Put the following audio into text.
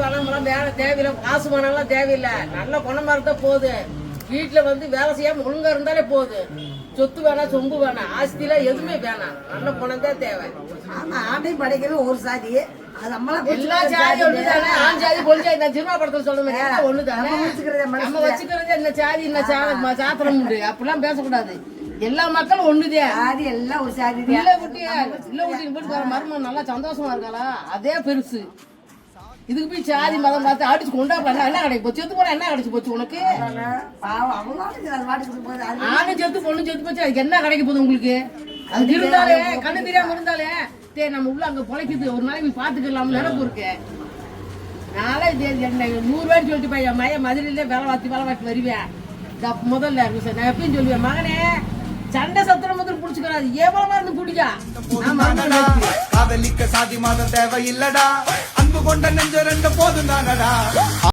பணம்லாம் வேலை தேவையில்லை, காசு பணம்லாம் தேவையில்லை. நல்ல குணமா இருந்தா போகுது. வீட்டுல வந்து வேலை செய்யாம ஒழுங்கா இருந்தாலே போகுது. சொத்து வேணாம், சொம்பு வேணாம், ஆஸ்தில எதுவுமே வேணாம். நல்ல குணம் தான் தேவை. ஆண்டையும் படைக்கிறது ஒரு சாதி, எல்லா ஜாதி ஒண்ணுதானே. ஆண் ஜாதி பொன் ஜாதி நான் சினிமா படத்துல சொல்ல மாதிரி ஒண்ணுதானே. நம்ம வச்சுக்கிறது இந்த ஜாதி இந்த சாத்திரம் உண்டு அப்படிலாம் பேசக்கூடாது. எல்லா மக்களும் ஒண்ணுதே. சாதி எல்லாம் ஒரு சாதி. இல்ல ஊட்டி போட்டு வர மருமகன் நல்லா சந்தோஷமா இருக்காளா, அதே பெருசு. இதுக்கு போய் சாதி மதம் பார்த்து அடிச்சு கொண்டா என்ன கிடைக்கு போச்சு? செத்து போனா என்ன கிடைச்சு போச்சு உனக்கு? ஆணும் செத்து பொண்ணு செத்து போச்சு, அதுக்கு என்ன கிடைக்க போகுது உங்களுக்கு? அது இருந்தாலே கண்ணு தெரியாம இருந்தாலே நம்ம உள்ள அங்க பொழைக்குது. ஒரு நாளைக்கு பாத்துக்கலாம் நினைப்பு இருக்கு. நாளே 100 பேர் சொல்லிட்டு போய் என் மையம் மதுரையில வேலை வாத்தி வருவேன். முதல்ல நான் எப்பயும் சொல்லுவேன், மகனே சண்டை சத்திரம் முதல் புடிச்சுக்கிறாரு, எவ்வளவு இருந்து குடிக்கா. காதலிக்க சாதி மாதம் தேவையில்லடா, அன்பு கொண்ட நெஞ்ச ரெண்டு போதும் தானடா.